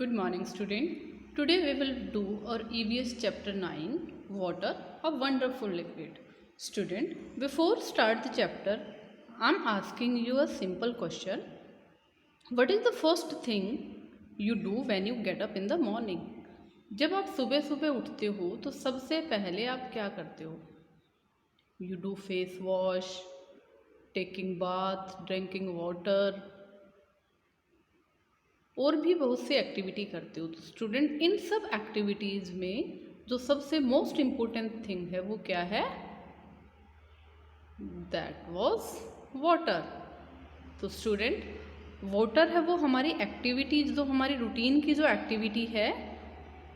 Good morning, student. Today we will do our EVS chapter 9, Water, a wonderful liquid. Student, before start the chapter, I am asking you a simple question. What is the first thing you do when you get up in the morning? जब आप सुबह सुबह उठते हो तो सबसे पहले आप क्या करते हो? You do face wash, taking bath, drinking water, और भी बहुत से एक्टिविटी करते हो। तो स्टूडेंट इन सब एक्टिविटीज़ में जो सबसे मोस्ट इम्पोर्टेंट थिंग है वो क्या है? That was water. तो स्टूडेंट वाटर है वो हमारी एक्टिविटीज़, जो हमारी रूटीन की जो एक्टिविटी है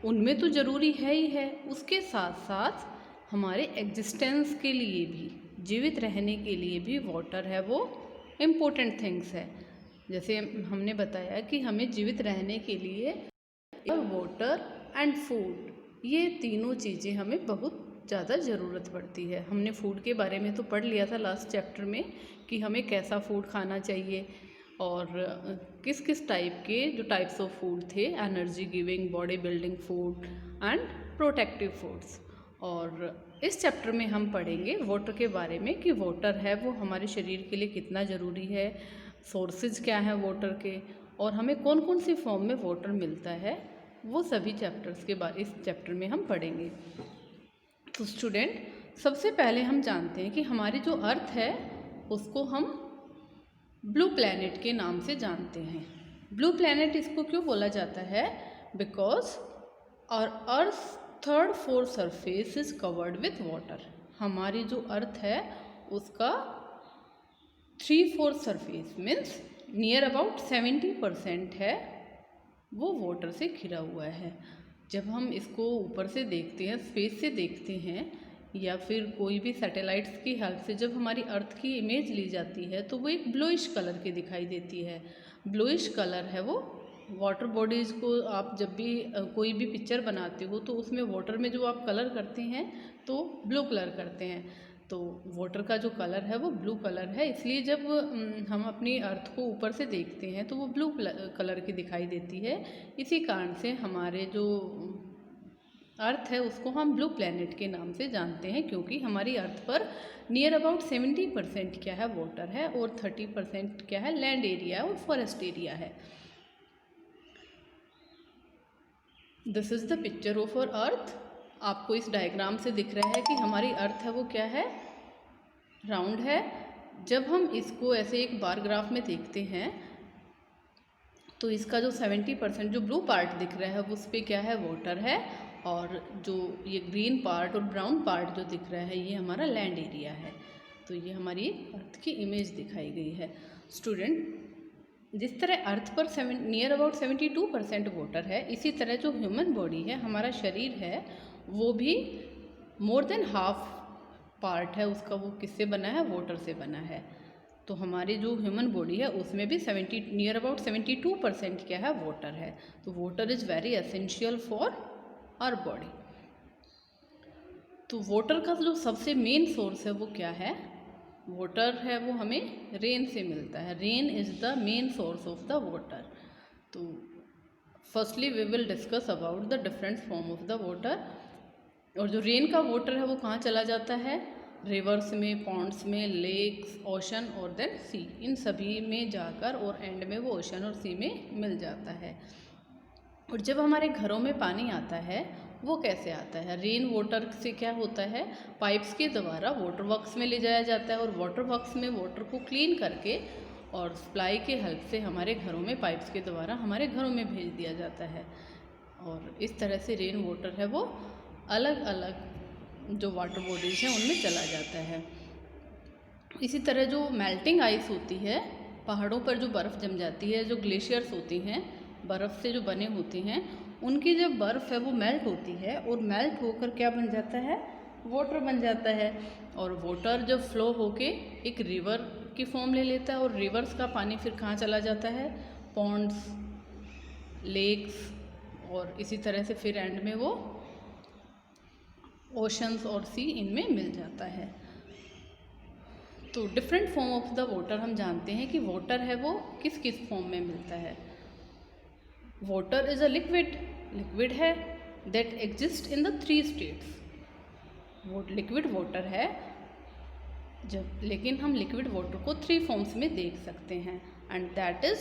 उनमें तो ज़रूरी है ही है, उसके साथ साथ हमारे एग्जिस्टेंस के लिए भी, जीवित रहने के लिए भी वाटर है वो इम्पोर्टेंट थिंग्स है। जैसे हमने बताया कि हमें जीवित रहने के लिए वाटर एंड फूड, ये तीनों चीज़ें हमें बहुत ज़्यादा ज़रूरत पड़ती है। हमने फूड के बारे में तो पढ़ लिया था लास्ट चैप्टर में कि हमें कैसा फूड खाना चाहिए और किस किस टाइप के जो टाइप्स ऑफ फूड थे, energy giving, body building food and protective foods. और इस चैप्टर में हम पढ़ेंगे वाटर के बारे में कि वाटर है वो हमारे शरीर के लिए कितना ज़रूरी है, सोर्सेज क्या हैं वाटर के, और हमें कौन कौन सी फॉर्म में वाटर मिलता है, वो सभी चैप्टर्स के बारे इस चैप्टर में हम पढ़ेंगे। तो स्टूडेंट सबसे पहले हम जानते हैं कि हमारी जो अर्थ है उसको हम ब्लू प्लैनेट के नाम से जानते हैं। ब्लू प्लैनेट इसको क्यों बोला जाता है? बिकॉज और earth third fourth surface is covered with water. हमारी जो अर्थ है उसका 3/4 सरफेस मीन्स नियर अबाउट 70% है वो वाटर से घिरा हुआ है। जब हम इसको ऊपर से देखते हैं, स्पेस से देखते हैं, या फिर कोई भी सैटेलाइट्स की हेल्प से जब हमारी अर्थ की इमेज ली जाती है तो वो एक ब्लूइश कलर की दिखाई देती है। ब्लूइश कलर है वो वाटर बॉडीज़ को आप जब भी कोई भी पिक्चर बनाते हो तो उसमें वाटर में जो आप कलर करते हैं तो ब्लू कलर करते हैं। तो वाटर का जो कलर है वो ब्लू कलर है, इसलिए जब हम अपनी अर्थ को ऊपर से देखते हैं तो वो ब्लू कलर की दिखाई देती है। इसी कारण से हमारे जो अर्थ है उसको हम ब्लू प्लैनेट के नाम से जानते हैं, क्योंकि हमारी अर्थ पर नियर अबाउट 70% क्या है वाटर है और 30% क्या है लैंड एरिया और फॉरेस्ट एरिया है। This is the picture of our earth. आपको इस डायग्राम से दिख रहा है कि हमारी अर्थ है वो क्या है, राउंड है। जब हम इसको ऐसे एक बार ग्राफ में देखते हैं तो इसका जो 70% जो ब्लू पार्ट दिख रहा है उस पर क्या है वाटर है, और जो ये ग्रीन पार्ट और ब्राउन पार्ट जो दिख रहा है ये हमारा लैंड एरिया है। तो ये हमारी अर्थ की इमेज दिखाई गई है। स्टूडेंट जिस तरह अर्थ पर नियर अबाउट 72% वाटर है, इसी तरह जो ह्यूमन बॉडी है, हमारा शरीर है, वो भी मोर देन हाफ पार्ट है उसका वो किससे बना है, वाटर से बना है। तो हमारी जो ह्यूमन बॉडी है उसमें भी नियर अबाउट 72% क्या है वाटर है। तो water is very essential for our body. तो वाटर का जो सबसे मेन सोर्स है वो क्या है? वाटर है वो हमें रेन से मिलता है। Rain is the main source of the water. तो firstly we will discuss about the different form of the water. और जो रेन का वाटर है वो कहाँ चला जाता है? रिवर्स में, पॉन्ड्स में, लेक्स, ओशन और देन सी, इन सभी में जाकर और एंड में वो ओशन और सी में मिल जाता है। और जब हमारे घरों में पानी आता है वो कैसे आता है? रेन वाटर से क्या होता है, पाइप्स के द्वारा वाटर वर्क्स में ले जाया जाता है और वाटर वर्क्स में वाटर को क्लीन करके और सप्लाई के हेल्प से हमारे घरों में पाइप्स के द्वारा हमारे घरों में भेज दिया जाता है। और इस तरह से रेन वाटर है वो अलग अलग जो वाटर बॉडीज़ हैं उनमें चला जाता है। इसी तरह जो मेल्टिंग आइस होती है, पहाड़ों पर जो बर्फ़ जम जाती है, जो ग्लेशियर्स होती हैं, बर्फ़ से जो बने होते हैं, उनकी जब बर्फ़ है वो मेल्ट होती है और मेल्ट होकर क्या बन जाता है, वाटर बन जाता है। और वाटर जब फ्लो होके एक रिवर की फॉर्म ले लेता है और रिवर्स का पानी फिर कहाँ चला जाता है, पॉन्ड्स, लेक्स, और इसी तरह से फिर एंड में वो ओशंस और सी इनमें मिल जाता है। तो different form of the water हम जानते हैं कि वाटर है वो किस किस फॉर्म में मिलता है। Water is a liquid, liquid है that exist in the 3 states. वो लिक्विड वाटर है जब, लेकिन हम लिक्विड वाटर को 3 फॉर्म्स में देख सकते हैं, and that is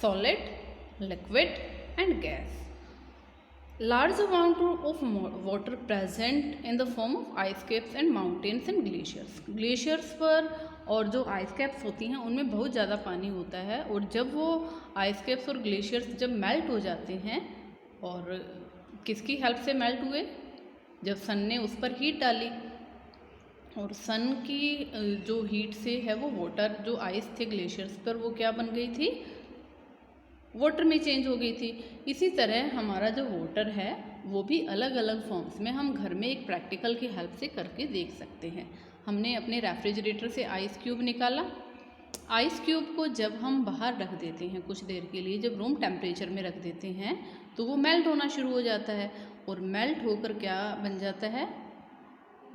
solid, liquid and gas. Large amount of water present in the form of ice caps and mountains and glaciers। Glaciers पर और जो आइस कैप्स होती हैं उनमें बहुत ज़्यादा पानी होता है, और जब वो आइस कैप्स और ग्लेशियर्स जब मेल्ट हो जाते हैं, और किसकी हेल्प से मेल्ट हुए, जब सन ने उस पर हीट डाली, और सन की जो हीट से है वो वाटर जो आइस थे ग्लेशियर्स पर वो क्या बन गई थी, वाटर में चेंज हो गई थी। इसी तरह हमारा जो वाटर है वो भी अलग अलग फॉर्म्स में हम घर में एक प्रैक्टिकल की हेल्प से करके देख सकते हैं। हमने अपने रेफ्रिजरेटर से आइस क्यूब निकाला। आइस क्यूब को जब हम बाहर रख देते हैं कुछ देर के लिए, जब रूम टेम्परेचर में रख देते हैं तो वो मेल्ट होना शुरू हो जाता है, और मेल्ट होकर क्या बन जाता है,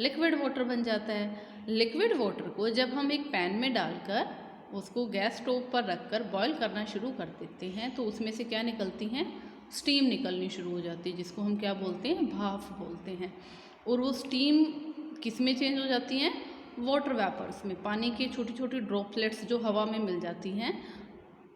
लिक्विड वाटर बन जाता है। लिक्विड वाटर को जब हम एक पैन में डालकर उसको गैस स्टोव पर रखकर बॉईल करना शुरू कर देते हैं तो उसमें से क्या निकलती हैं, स्टीम निकलनी शुरू हो जाती है, जिसको हम क्या बोलते हैं, भाप बोलते हैं। और वो स्टीम किस में चेंज हो जाती हैं, वाटर वेपर्स में, पानी की छोटी छोटी ड्रॉपलेट्स जो हवा में मिल जाती हैं।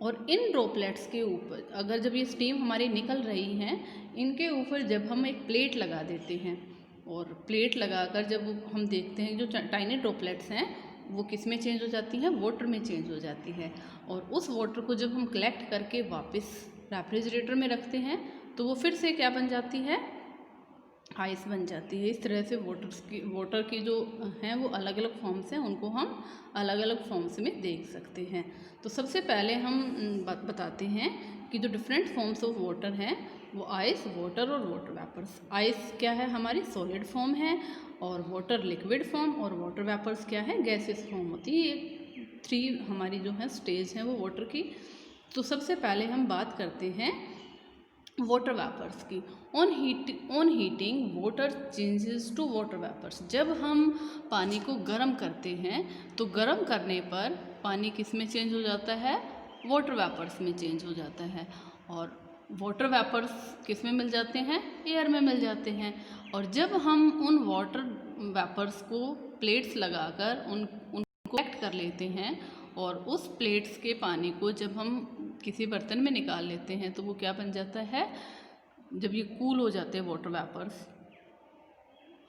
और इन ड्रॉपलेट्स के ऊपर अगर जब ये स्टीम हमारी निकल रही हैं, इनके ऊपर जब हम एक प्लेट लगा देते हैं, और प्लेट लगाकर जब हम देखते हैं जो टाइनी ड्रॉपलेट्स हैं वो किस में चेंज हो जाती है, वाटर में चेंज हो जाती है। और उस वाटर को जब हम कलेक्ट करके वापस रेफ्रिजरेटर में रखते हैं तो वो फिर से क्या बन जाती है, आइस बन जाती है। इस तरह से वाटर की जो हैं वो अलग अलग फॉर्म्स हैं, उनको हम अलग अलग फॉर्म्स में देख सकते हैं। तो सबसे पहले हम बताते हैं कि जो डिफरेंट फॉर्म्स ऑफ वाटर हैं वो आइस, वाटर और वाटर वेपर्स। आइस क्या है, हमारी सॉलिड फॉर्म है, और वाटर लिक्विड फॉर्म, और वाटर वेपर्स क्या है, गैसेस फॉर्म होती है। ये 3 हमारी जो है स्टेज हैं वो वाटर की। तो सबसे पहले हम बात करते हैं वाटर वेपर्स की। On heating water changes to water vapours. जब हम पानी को गर्म करते हैं तो गर्म करने पर पानी किस में चेंज हो जाता है, वाटर वेपर्स में चेंज हो जाता है। और वाटर वेपर्स किस में मिल जाते हैं, एयर में मिल जाते हैं। और जब हम उन वाटर वेपर्स को प्लेट्स लगाकर उनको कलेक्ट कर लेते हैं, और उस प्लेट्स के पानी को जब हम किसी बर्तन में निकाल लेते हैं तो वो क्या बन जाता है, जब ये कूल हो जाते हैं वाटर वेपर्स,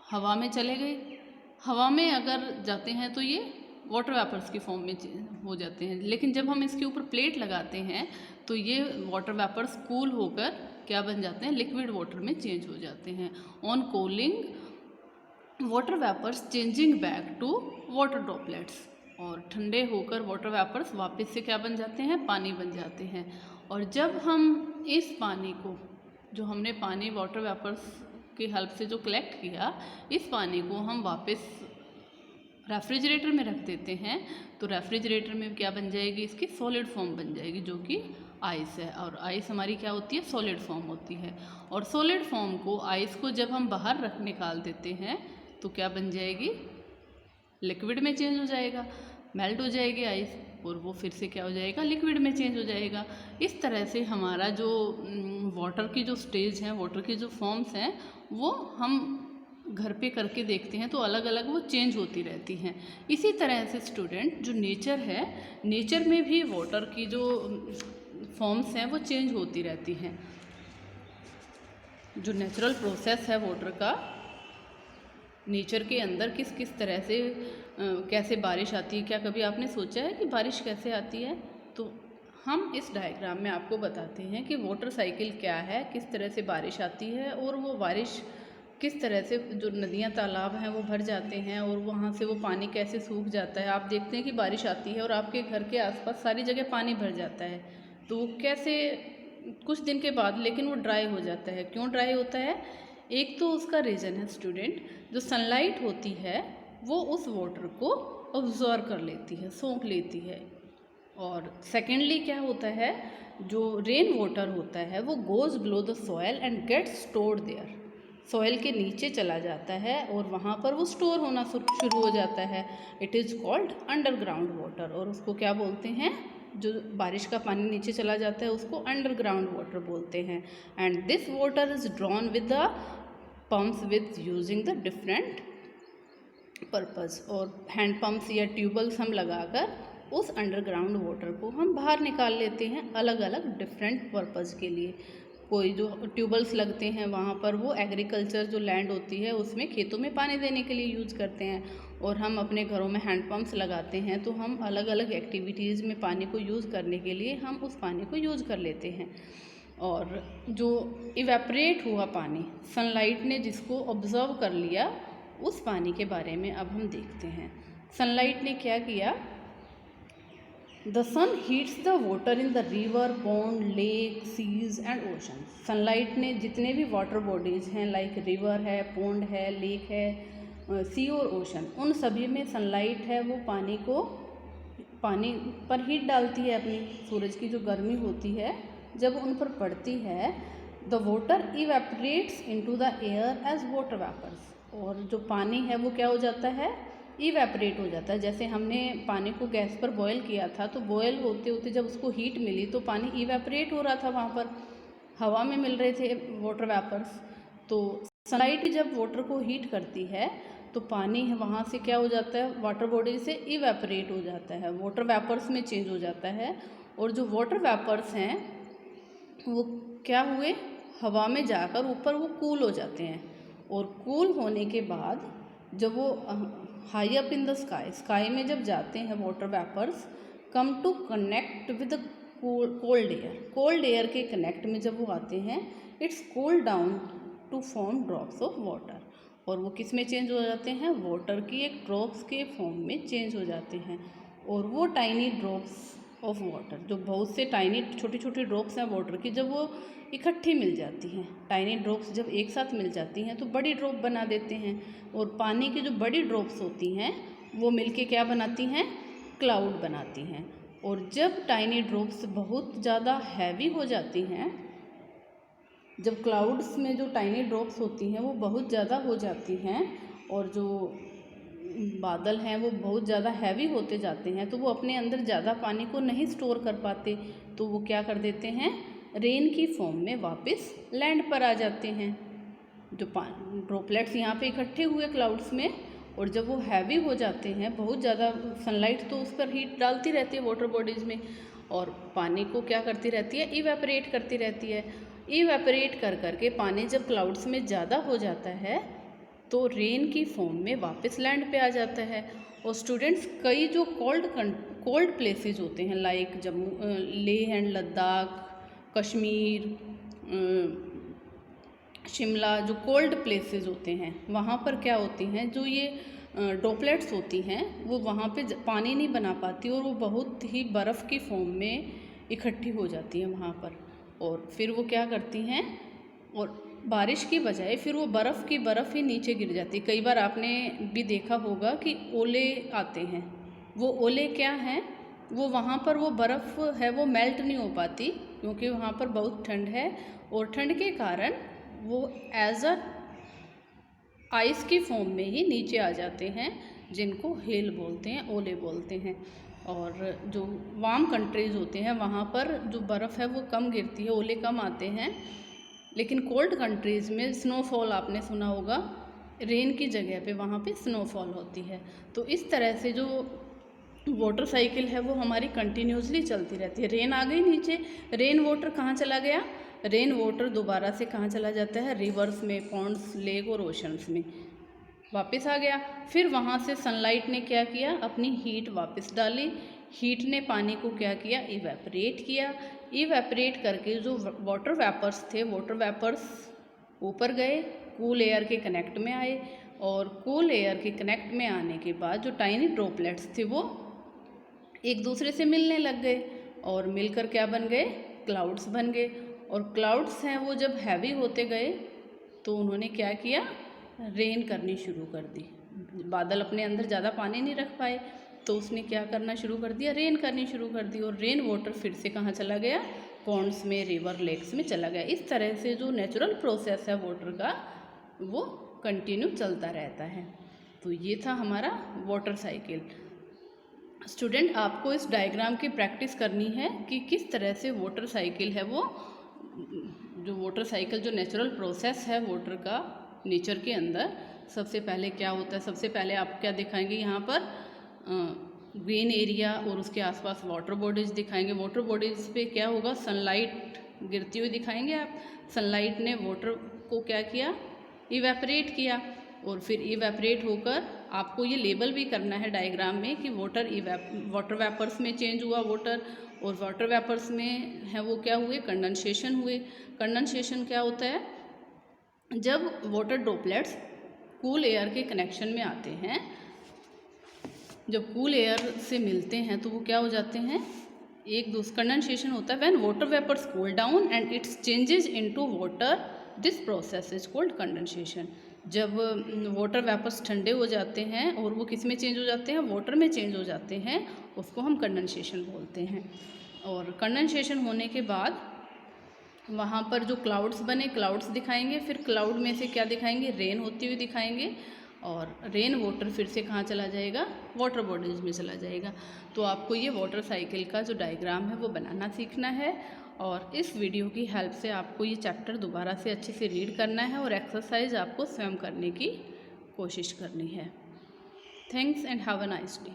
हवा में चले गए, हवा में अगर जाते हैं तो ये वाटर वेपर्स की फॉर्म में हो जाते हैं। लेकिन जब हम इसके ऊपर प्लेट लगाते हैं तो ये वाटर वेपर्स कूल होकर क्या बन जाते हैं, लिक्विड वाटर में चेंज हो जाते हैं। On cooling water vapours changing back to water droplets. और ठंडे होकर वाटर वेपर्स वापस से क्या बन जाते हैं, पानी बन जाते हैं। और जब हम इस पानी को, जो हमने पानी वाटर वेपर्स की हेल्प से जो कलेक्ट किया, इस पानी को हम वापस रेफ्रिजरेटर में रख देते हैं तो रेफ्रिजरेटर में क्या बन जाएगी, इसकी सॉलिड फॉर्म बन जाएगी जो कि आइस है। और आइस हमारी क्या होती है, सॉलिड फॉर्म होती है। और सॉलिड फॉर्म को, आइस को जब हम बाहर निकाल देते हैं तो क्या बन जाएगी, लिक्विड में चेंज हो जाएगा, मेल्ट हो जाएगी आइस, और वो फिर से क्या हो जाएगा, लिक्विड में चेंज हो जाएगा। इस तरह से हमारा जो वाटर की जो स्टेज है, वाटर की जो फॉर्म्स हैं, वो हम घर पे करके देखते हैं तो अलग अलग वो चेंज होती रहती हैं। इसी तरह से स्टूडेंट, जो नेचर है, नेचर में भी वाटर की जो फॉर्म्स हैं वो चेंज होती रहती हैं। जो नेचुरल प्रोसेस है वाटर का, नेचर के अंदर किस किस तरह से कैसे बारिश आती है, क्या कभी आपने सोचा है कि बारिश कैसे आती है? तो हम इस डायग्राम में आपको बताते हैं कि वाटर साइकिल क्या है, किस तरह से बारिश आती है, और वो बारिश किस तरह से, जो नदियाँ तालाब हैं वो भर जाते हैं और वहाँ से वो पानी कैसे सूख जाता है। आप देखते हैं कि बारिश आती है और आपके घर के आसपास सारी जगह पानी भर जाता है, तो वो कैसे कुछ दिन के बाद लेकिन वो ड्राई हो जाता है। क्यों ड्राई होता है? एक तो उसका रीज़न है स्टूडेंट, जो सनलाइट होती है वो उस वाटर को ऑब्जॉर्व कर लेती है, सोख लेती है। और सेकेंडली क्या होता है, जो रेन वाटर होता है वो goes below the soil and gets stored there. Soil के नीचे चला जाता है और वहाँ पर वो स्टोर होना शुरू हो जाता है। It is called underground water, और उसको क्या बोलते हैं, जो बारिश का पानी नीचे चला जाता है उसको अंडरग्राउंड वाटर बोलते हैं। And this water is drawn with the pumps with using the different purpose. और हैंड पम्प्स या ट्यूबल्स हम लगाकर उस अंडरग्राउंड वाटर को हम बाहर निकाल लेते हैं अलग अलग डिफरेंट पर्पस के लिए। कोई जो ट्यूबल्स लगते हैं वहाँ पर वो एग्रीकल्चर जो लैंड होती है उसमें खेतों में पानी देने के लिए यूज़ करते हैं, और हम अपने घरों में हैंड पम्प्स लगाते हैं तो हम अलग अलग एक्टिविटीज़ में पानी को यूज़ करने के लिए हम उस पानी को यूज़ कर लेते हैं। और जो इवेपरेट हुआ पानी, सनलाइट ने जिसको ऑब्जर्व कर लिया, उस पानी के बारे में अब हम देखते हैं। सनलाइट ने क्या किया, the sun heats the water in the river, pond, lake, seas and ocean. Sunlight ने जितने भी वाटर बॉडीज़ हैं, लाइक रिवर है, पॉन्ड है, लेक है, सी और ओशन, उन सभी में सनलाइट है वो पानी पर हीट डालती है अपनी। सूरज की जो गर्मी होती है जब उन पर पड़ती है, the water evaporates into the air as water vapours. और जो पानी है वो क्या हो जाता है, इवेपरेट हो जाता है। जैसे हमने पानी को गैस पर बॉयल किया था तो बॉयल होते होते जब उसको हीट मिली तो पानी इवेपरेट हो रहा था, वहाँ पर हवा में मिल रहे थे वाटर वेपर्स। तो सनलाइट जब वाटर को हीट करती है तो पानी है वहाँ से क्या हो जाता है, वाटर बॉडी से इवेपरेट हो जाता है, वाटर वेपर्स में चेंज हो जाता है। और जो वाटर वेपर्स हैं वो क्या हुए, हवा में जाकर ऊपर वो कूल हो जाते हैं। और कूल होने के बाद जब वो high up in the sky में जब जाते हैं, water vapours come to connect with cold air के कनेक्ट में जब वो आते हैं, it's cool down to form drops of water. और वो किस में चेंज हो जाते हैं, वाटर की एक ड्रॉप्स के फॉर्म में चेंज हो जाते हैं। और वो टाइनी ड्रॉप्स ऑफ वाटर, जो बहुत से टाइनी छोटी छोटी ड्रॉप्स हैं वाटर की, जब वो इकट्ठी मिल जाती हैं, टाइनी ड्रॉप्स जब एक साथ मिल जाती हैं तो बड़ी ड्रॉप बना देते हैं। और पानी की जो बड़ी ड्रॉप्स होती हैं वो मिलके क्या बनाती हैं, क्लाउड बनाती हैं। और जब टाइनी ड्रॉप्स बहुत ज़्यादा हैवी हो जाती हैं, जब क्लाउड्स में जो टाइनी ड्रॉप्स होती हैं वो बहुत ज़्यादा हो जाती हैं और जो बादल हैं वो बहुत ज़्यादा हैवी होते जाते हैं, तो वो अपने अंदर ज़्यादा पानी को नहीं स्टोर कर पाते, तो वो क्या कर देते हैं, रेन की फॉर्म में वापस लैंड पर आ जाते हैं। जो ड्रॉपलेट्स यहाँ पे इकट्ठे हुए क्लाउड्स में, और जब वो हैवी हो जाते हैं, बहुत ज़्यादा सनलाइट तो उस पर हीट डालती रहती है वाटर बॉडीज़ में, और पानी को क्या करती रहती है, इवेपरेट करती रहती है। इवेपरेट कर करके पानी जब क्लाउड्स में ज़्यादा हो जाता है तो रेन की फॉर्म में वापस लैंड पे आ जाता है। और स्टूडेंट्स, कई जो कोल्ड प्लेसेस होते हैं, लाइक जम्मू, लेह एंड लद्दाख, कश्मीर, शिमला, जो कोल्ड प्लेसेस होते हैं वहाँ पर क्या होती हैं, जो ये ड्रॉपलेट्स होती हैं वो वहाँ पे पानी नहीं बना पाती और वो बहुत ही बर्फ़ की फॉर्म में इकट्ठी हो जाती हैं वहाँ पर। और फिर वो क्या करती हैं, और बारिश की बजाय फिर वो बर्फ़ ही नीचे गिर जाती है। कई बार आपने भी देखा होगा कि ओले आते हैं, वो ओले क्या हैं, वो वहाँ पर वो बर्फ़ है वो मेल्ट नहीं हो पाती क्योंकि वहाँ पर बहुत ठंड है, और ठंड के कारण वो एज अ आइस की फॉर्म में ही नीचे आ जाते हैं, जिनको हेल बोलते हैं, ओले बोलते हैं। और जो वार्म कंट्रीज़ होते हैं वहाँ पर जो बर्फ़ है वो कम गिरती है, ओले कम आते हैं। लेकिन कोल्ड कंट्रीज़ में स्नोफॉल आपने सुना होगा, रेन की जगह पे वहाँ पे स्नोफॉल होती है। तो इस तरह से जो वाटर साइकिल है वो हमारी कंटिन्यूसली चलती रहती है। रेन आ गई नीचे, रेन वाटर कहाँ चला गया, रेन वाटर दोबारा से कहाँ चला जाता है, रिवर्स में, पॉन्ड्स, लेक और ओशंस में वापस आ गया। फिर वहाँ से सनलाइट ने क्या किया, अपनी हीट वापस डाली, हीट ने पानी को क्या किया, इवेपरेट किया। इवेपरेट करके जो वाटर वेपर्स थे, वाटर वेपर्स ऊपर गए, कूल एयर के कनेक्ट में आए, और कूल एयर के कनेक्ट में आने के बाद जो टाइनी ड्रॉपलेट्स थे वो एक दूसरे से मिलने लग गए, और मिलकर क्या बन गए, क्लाउड्स बन गए। और क्लाउड्स हैं वो जब हैवी होते गए तो उन्होंने क्या किया, रेन करनी शुरू कर दी। बादल अपने अंदर ज़्यादा पानी नहीं रख पाए तो उसने क्या करना शुरू कर दिया, रेन करनी शुरू कर दी। और रेन वाटर फिर से कहाँ चला गया, पॉन्ड्स में, रिवर, लेक्स में चला गया। इस तरह से जो नेचुरल प्रोसेस है वाटर का वो कंटिन्यू चलता रहता है। तो ये था हमारा वाटर साइकिल। स्टूडेंट आपको इस डायग्राम की प्रैक्टिस करनी है कि किस तरह से वाटर साइकिल है वो, जो वाटर साइकिल जो नेचुरल प्रोसेस है वाटर का नेचर के अंदर, सबसे पहले क्या होता है। सबसे पहले आप क्या दिखाएंगे, यहाँ पर ग्रीन एरिया और उसके आसपास वाटर बॉडीज दिखाएंगे। वाटर बॉडीज पे क्या होगा, सनलाइट गिरती हुई दिखाएंगे आप। सनलाइट ने वाटर को क्या किया, इवेपरेट किया, और फिर इवेपरेट होकर आपको ये लेबल भी करना है डायग्राम में कि वाटर वेपर्स में चेंज हुआ वाटर, और वाटर वेपर्स में है वो क्या हुए, कंडेंसेशन हुए। कंडेंसेशन क्या होता है, जब वाटर ड्रॉपलेट्स कूल एयर के कनेक्शन में आते हैं, जब कूल एयर से मिलते हैं तो वो क्या हो जाते हैं, एक दूसरे, कंडेंसेशन होता है when water vapours cool down and it's changes into water, this process is called condensation. जब वाटर वेपर्स ठंडे हो जाते हैं और वो किस में चेंज हो जाते हैं, वाटर में चेंज हो जाते हैं, उसको हम कंडेंसेशन बोलते हैं। और कंडेंसेशन होने के बाद वहाँ पर जो क्लाउड्स बने, क्लाउड्स दिखाएंगे, फिर क्लाउड में से क्या दिखाएंगे, रेन होती हुई दिखाएंगे, और रेन वाटर फिर से कहाँ चला जाएगा, वाटर बॉडीज में चला जाएगा। तो आपको ये वाटर साइकिल का जो डायग्राम है वो बनाना सीखना है, और इस वीडियो की हेल्प से आपको ये चैप्टर दोबारा से अच्छे से रीड करना है और एक्सरसाइज आपको स्वयं करने की कोशिश करनी है। Thanks and have a nice day.